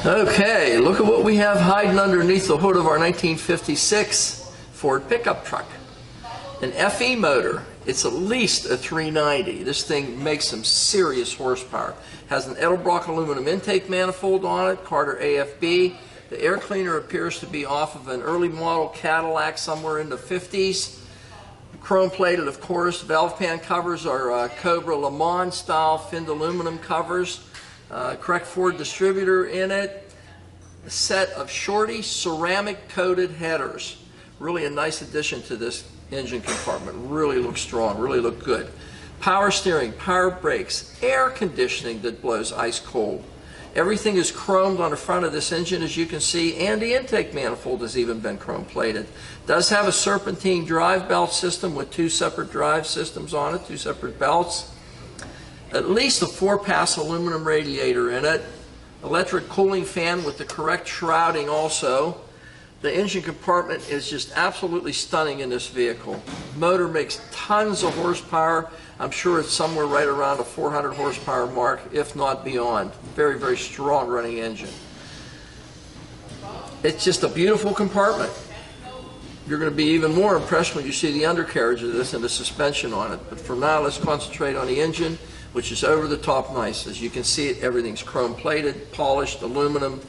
Okay, look at what we have hiding underneath the hood of our 1956 Ford pickup truck. An FE motor. It's at least a 390. This thing makes some serious horsepower. Has an Edelbrock aluminum intake manifold on it, Carter AFB. The air cleaner appears to be off of an early model Cadillac somewhere in the 50s. Chrome plated, of course. Valve pan covers are Cobra Le Mans style finned aluminum covers. Correct Ford distributor in it. A set of shorty ceramic coated headers. Really a nice addition to this engine compartment. Really looks strong, really look good. Power steering, power brakes, air conditioning that blows ice cold. Everything is chromed on the front of this engine, as you can see, and the intake manifold has even been chrome plated. Does have a serpentine drive belt system with two separate drive systems on it, two separate belts. At least a 4-pass aluminum radiator in it. Electric cooling fan with the correct shrouding also. The engine compartment is just absolutely stunning in this vehicle. Motor makes tons of horsepower. I'm sure it's somewhere right around a 400 horsepower mark, if not beyond. Very, very strong running engine. It's just a beautiful compartment. You're going to be even more impressed when you see the undercarriage of this and the suspension on it. But for now, let's concentrate on the engine, which is over the top nice. As you can see it, everything's chrome plated, polished, aluminum,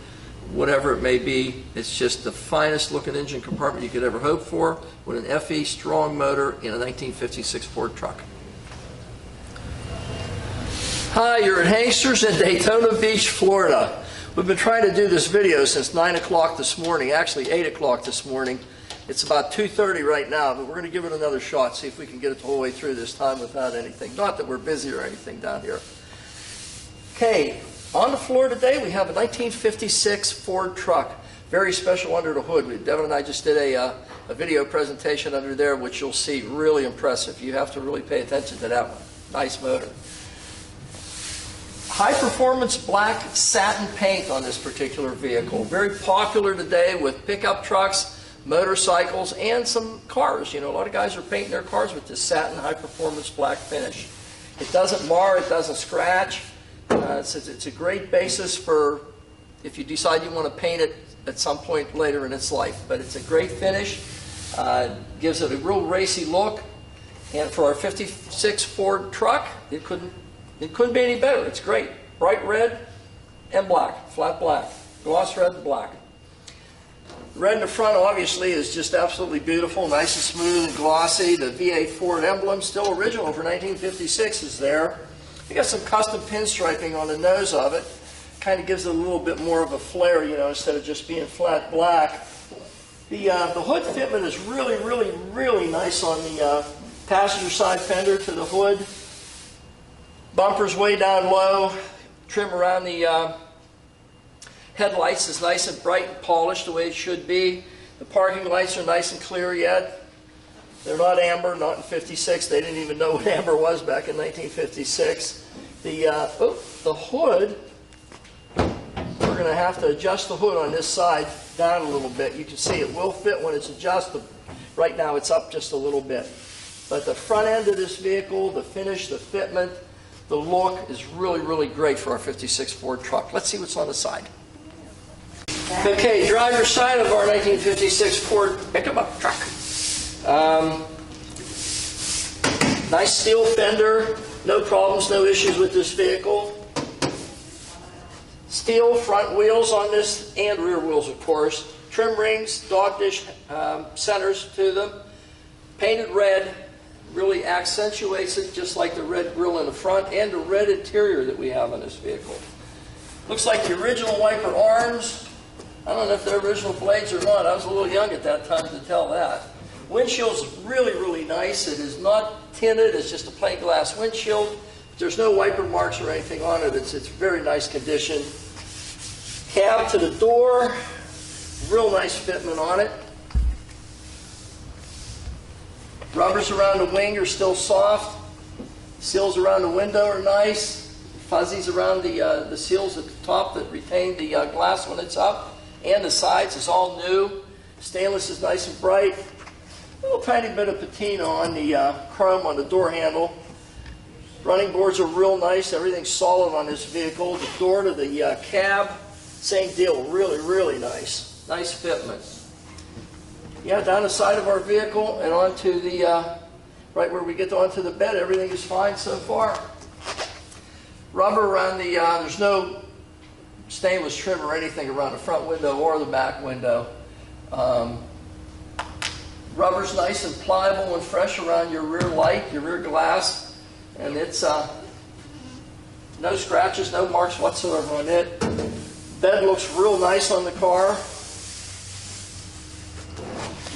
whatever it may be. It's just the finest looking engine compartment you could ever hope for with an FE strong motor in a 1956 Ford truck. Hi, you're at Hanksters in Daytona Beach, Florida. We've been trying to do this video since 9 o'clock this morning, actually 8 o'clock this morning. It's about 2:30 right now, but we're going to give it another shot, see if we can get it the whole way through this time without anything. Not that we're busy or anything down here. Okay, on the floor today we have a 1956 Ford truck. Very special under the hood. Devin and I just did a video presentation under there, which you'll see really impressive. You have to really pay attention to that one. Nice motor. High performance black satin paint on this particular vehicle. Very popular today with pickup trucks, motorcycles, and some cars. You know, a lot of guys are painting their cars with this satin high performance black finish. It doesn't mar, it doesn't scratch. It's a great basis for if you decide you want to paint it at some point later in its life. But it's a great finish. Gives it a real racy look. And for our 56 Ford truck, it couldn't be any better. It's great. Bright red and black, flat black. Gloss red and black. Red in the front obviously is just absolutely beautiful, nice and smooth and glossy. The V8 Ford emblem, still original for 1956, is there. You got some custom pinstriping on the nose of it. Kind of gives it a little bit more of a flair, you know, instead of just being flat black. The hood fitment is really, really, really nice on the passenger side fender to the hood. Bumpers way down low. Trim around the headlights is nice and bright and polished the way it should be. The parking lights are nice and clear yet. They're not amber, not in 56. They didn't even know what amber was back in 1956. The hood, we're going to have to adjust the hood on this side down a little bit. You can see it will fit when it's adjusted. Right now it's up just a little bit. But the front end of this vehicle, the finish, the fitment, the look is really, really great for our 56 Ford truck. Let's see what's on the side. Okay, driver's side of our 1956 Ford pickup truck. Nice steel fender, no problems, no issues with this vehicle. Steel front wheels on this and rear wheels, of course. Trim rings, dog dish centers to them. Painted red really accentuates it, just like the red grille in the front and the red interior that we have on this vehicle. Looks like the original wiper arms. I don't know if they're original blades or not. I was a little young at that time to tell that. Windshield's really, really nice. It is not tinted. It's just a plain glass windshield. There's no wiper marks or anything on it. It's very nice condition. Cab to the door. Real nice fitment on it. Rubbers around the wing are still soft. Seals around the window are nice. Fuzzies around the seals at the top that retain the glass when it's up. And the sides is all new. Stainless is nice and bright. A little tiny bit of patina on the chrome on the door handle. Running boards are real nice. Everything's solid on this vehicle. The door to the cab Same deal, really, really nice. Nice fitment. Yeah, down the side of our vehicle and onto the, right where we get onto the bed, everything is fine so far. Rubber around the, there's no stainless trim or anything around the front window or the back window. Rubber's nice and pliable and fresh around your rear light, your rear glass, and it's no scratches, no marks whatsoever on it. Bed looks real nice on the car.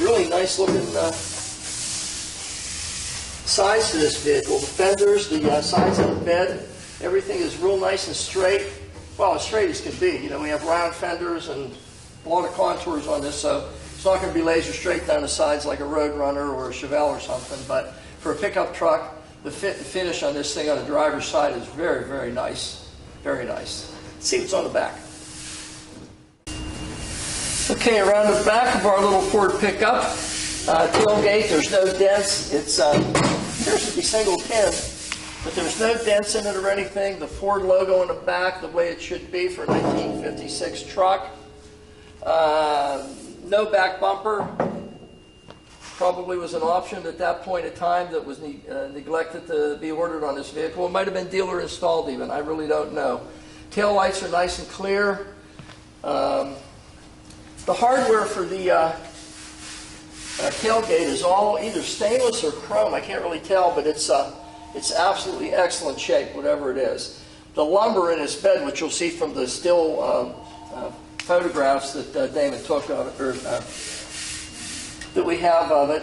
Really nice looking sides to this vehicle. The fenders, the sides of the bed, everything is real nice and straight. Well, as straight as can be. You know, we have round fenders and a lot of contours on this, so it's not going to be laser straight down the sides like a Roadrunner or a Chevelle or something. But for a pickup truck, the fit and finish on this thing on the driver's side is very, very nice. Very nice. Let's see what's on the back. Okay, around the back of our little Ford pickup, tailgate, there's no dents. It's appears to be single pin, but there's no dents in it or anything. The Ford logo on the back, the way it should be for a 1956 truck. No back bumper. Probably was an option at that point in time that was neglected to be ordered on this vehicle. It might have been dealer installed even. I really don't know. Tail lights are nice and clear. The hardware for the tailgate is all either stainless or chrome. I can't really tell, but it's absolutely excellent shape, whatever it is. The lumber in this bed, which you'll see from the still photographs that Damon took of it, or that we have of it,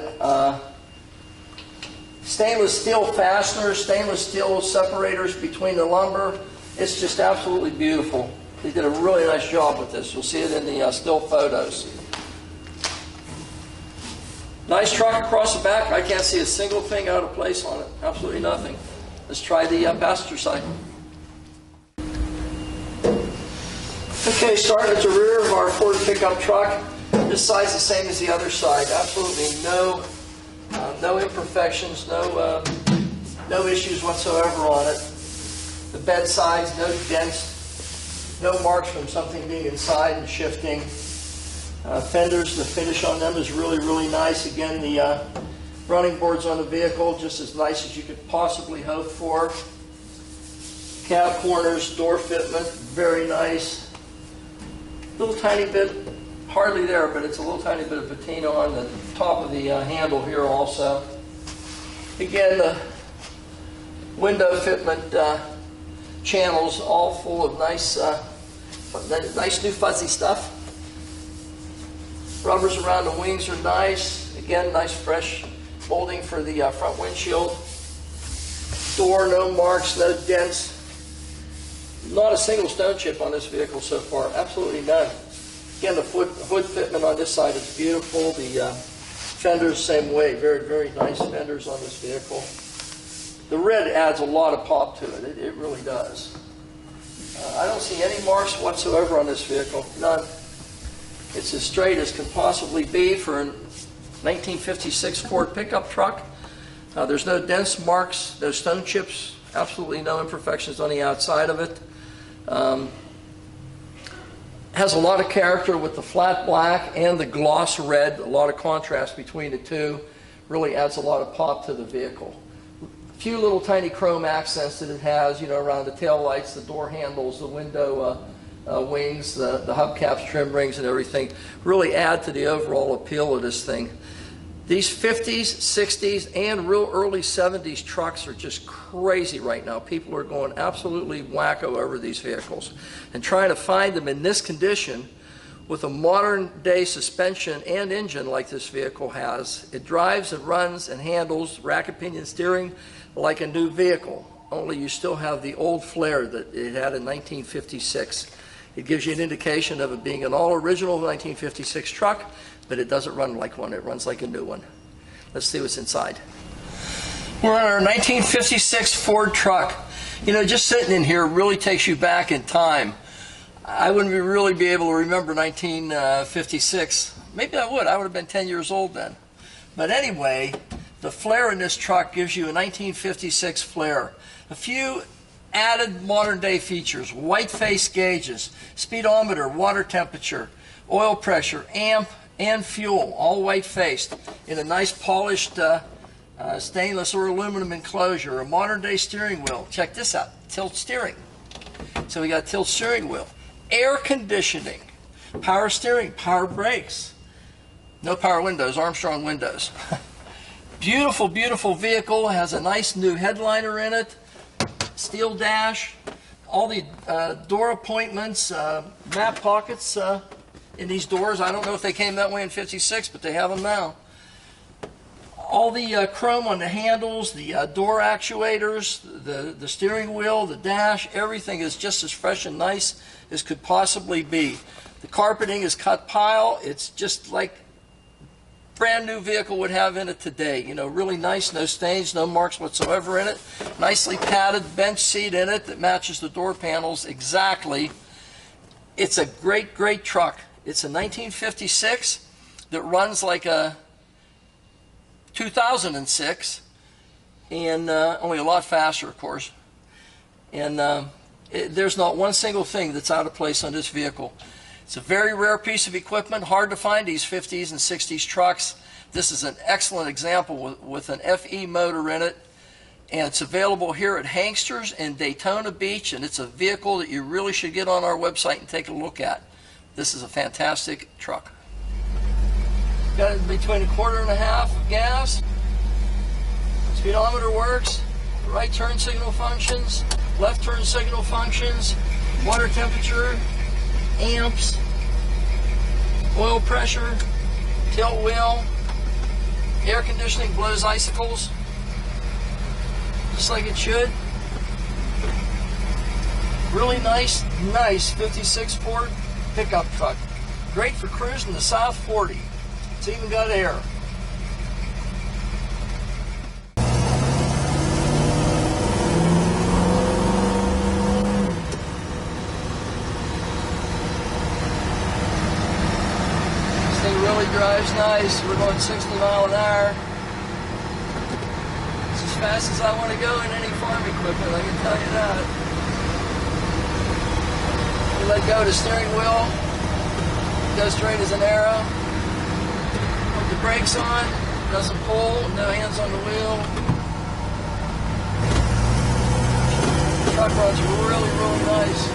stainless steel fasteners, stainless steel separators between the lumber. It's just absolutely beautiful. They did a really nice job with this. You'll see it in the still photos. Nice truck across the back. I can't see a single thing out of place on it. Absolutely nothing. Let's try the passenger side. Okay, starting at the rear of our Ford pickup truck. This side's the same as the other side. Absolutely no imperfections, no issues whatsoever on it. The bed sides, no dents. No marks from something being inside and shifting. Fenders, the finish on them is really, really nice. Again, the running boards on the vehicle, just as nice as you could possibly hope for. Cab corners, door fitment, very nice. Little tiny bit, hardly there, but it's a little tiny bit of patina on the top of the handle here also. Again, the window fitment channels all full of nice new fuzzy stuff. Rubbers around the wings are nice. Again, nice fresh molding for the front windshield. Door, no marks, no dents. Not a single stone chip on this vehicle so far. Absolutely none. Again, the hood fitment on this side is beautiful. The fenders, same way. Very, very nice fenders on this vehicle. The red adds a lot of pop to it. It really does. I don't see any marks whatsoever on this vehicle. None. It's as straight as can possibly be for a 1956 Ford pickup truck. There's no dents, marks, no stone chips, absolutely no imperfections on the outside of it. Has a lot of character with the flat black and the gloss red. A lot of contrast between the two. Really adds a lot of pop to the vehicle. Few little tiny chrome accents that it has, you know, around the tail lights, the door handles, the window wings, the hubcaps, trim rings, and everything really add to the overall appeal of this thing. These 50s, 60s, and real early 70s trucks are just crazy right now. People are going absolutely wacko over these vehicles and trying to find them in this condition with a modern day suspension and engine like this vehicle has. It drives and runs and handles rack pinion steering like a new vehicle, only you still have the old flair that it had in 1956. It gives you an indication of it being an all-original 1956 truck, but it doesn't run like one. It runs like a new one. Let's see what's inside. We're on our 1956 Ford truck. You know, just sitting in here really takes you back in time. I wouldn't really be able to remember 1956. Maybe I would. I would have been 10 years old then. But anyway, the flair in this truck gives you a 1956 flair. A few added modern day features: white face gauges, speedometer, water temperature, oil pressure, amp, and fuel, all white faced in a nice polished stainless or aluminum enclosure. A modern day steering wheel. Check this out, tilt steering. So we got tilt steering wheel, air conditioning, power steering, power brakes, no power windows, Armstrong windows. Beautiful, beautiful vehicle. Has a nice new headliner in it, steel dash, all the door appointments, map pockets in these doors. I don't know if they came that way in '56, but they have them now. All the chrome on the handles, the door actuators, the steering wheel, the dash, everything is just as fresh and nice as could possibly be. The carpeting is cut pile. It's just like brand new vehicle would have in it today. You know, really nice, no stains, no marks whatsoever in it. Nicely padded bench seat in it that matches the door panels exactly. It's a great, great truck. It's a 1956 that runs like a 2006, and only a lot faster, of course. And there's not one single thing that's out of place on this vehicle. It's a very rare piece of equipment, hard to find these 50s and 60s trucks. This is an excellent example with an FE motor in it, and it's available here at Hanksters in Daytona Beach, and it's a vehicle that you really should get on our website and take a look at. This is a fantastic truck. Got it between 1.5 gas. Speedometer works. Right turn signal functions. Left turn signal functions. Water temperature. Amps. Oil pressure. Tilt wheel. Air conditioning blows icicles. Just like it should. Really nice 56 Ford pickup truck. Great for cruising the South 40. It's even got air. This thing really drives nice. We're going 60 miles an hour. It's as fast as I want to go in any farm equipment, I can tell you that. You let go of the steering wheel, it goes straight as an arrow. The brakes on, doesn't pull, no hands on the wheel. The truck runs really, really nice.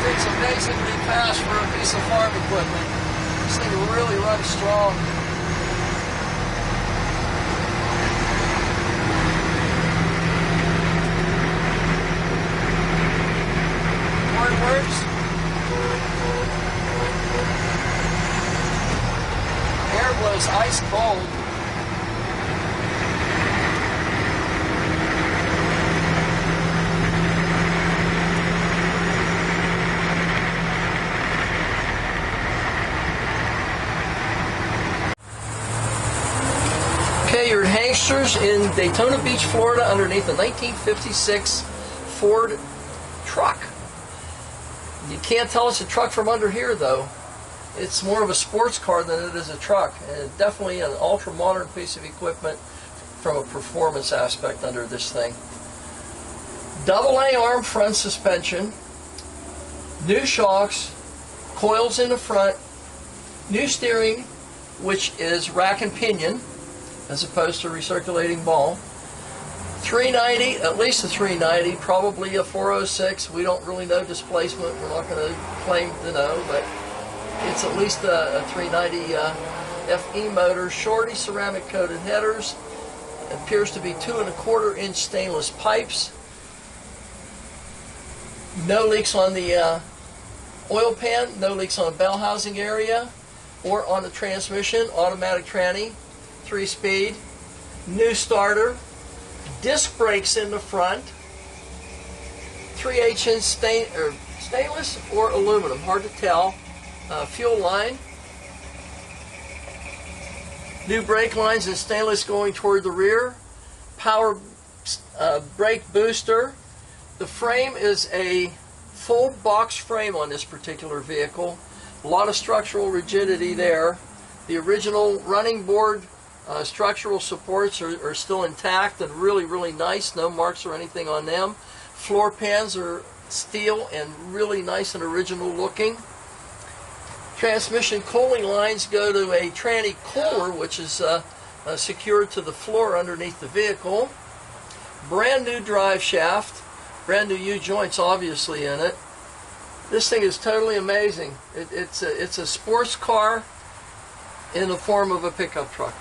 It's amazingly fast for a piece of farm equipment. This thing really runs strong. Horn works. Air blows ice cold. Okay, you're at Hanksters in Daytona Beach, Florida, underneath a 1956 Ford truck. You can't tell it's a truck from under here, though. It's more of a sports car than it is a truck, and definitely an ultra-modern piece of equipment from a performance aspect under this thing. AA arm front suspension, new shocks, coils in the front, new steering, which is rack and pinion, as opposed to recirculating ball. 390, at least a 390, probably a 406. We don't really know displacement. We're not going to claim to know, but it's at least a 390 FE motor. Shorty ceramic coated headers. It appears to be 2¼ inch stainless pipes. No leaks on the oil pan. No leaks on bell housing area or on the transmission. Automatic tranny. 3-speed, new starter, disc brakes in the front, 3/8 inch stainless or aluminum, hard to tell, fuel line. New brake lines in stainless going toward the rear. Power brake booster. The frame is a full box frame on this particular vehicle. A lot of structural rigidity there. The original running board structural supports are still intact and really, really nice. No marks or anything on them. Floor pans are steel and really nice and original looking. Transmission cooling lines go to a tranny cooler, which is secured to the floor underneath the vehicle. Brand new drive shaft. Brand new U-joints obviously in it. This thing is totally amazing. It's a sports car in the form of a pickup truck.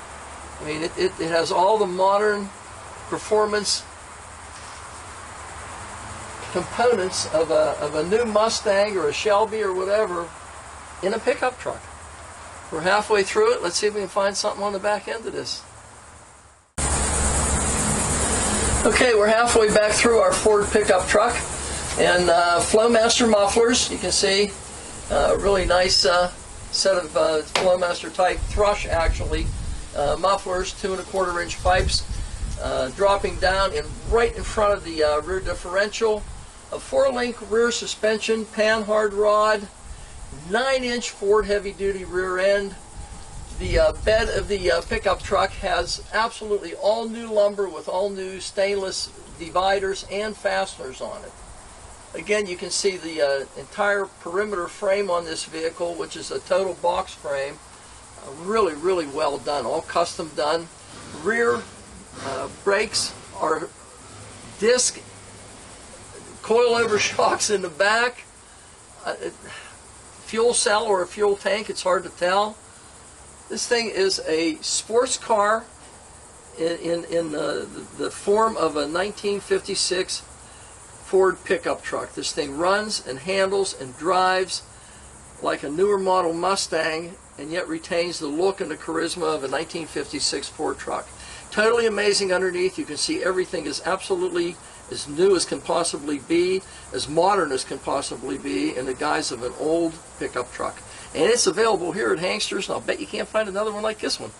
I mean, it has all the modern performance components of a new Mustang or a Shelby or whatever in a pickup truck. We're halfway through it. Let's see if we can find something on the back end of this. Okay, we're halfway back through our Ford pickup truck, and Flowmaster mufflers. You can see really nice set of Flowmaster type thrush actually mufflers, 2 1/4-inch pipes dropping down and right in front of the rear differential. A 4-link rear suspension, panhard rod, 9-inch Ford heavy-duty rear end. The bed of the pickup truck has absolutely all new lumber with all new stainless dividers and fasteners on it. Again, you can see the entire perimeter frame on this vehicle, which is a total box frame. Really, really well done, all custom done. Rear brakes are disc coilover shocks in the back. Fuel cell or a fuel tank, it's hard to tell. This thing is a sports car in the form of a 1956 Ford pickup truck. This thing runs and handles and drives like a newer model Mustang, and yet retains the look and the charisma of a 1956 Ford truck. Totally amazing underneath. You can see everything is absolutely as new as can possibly be, as modern as can possibly be, in the guise of an old pickup truck. And it's available here at Hanksters, and I'll bet you can't find another one like this one.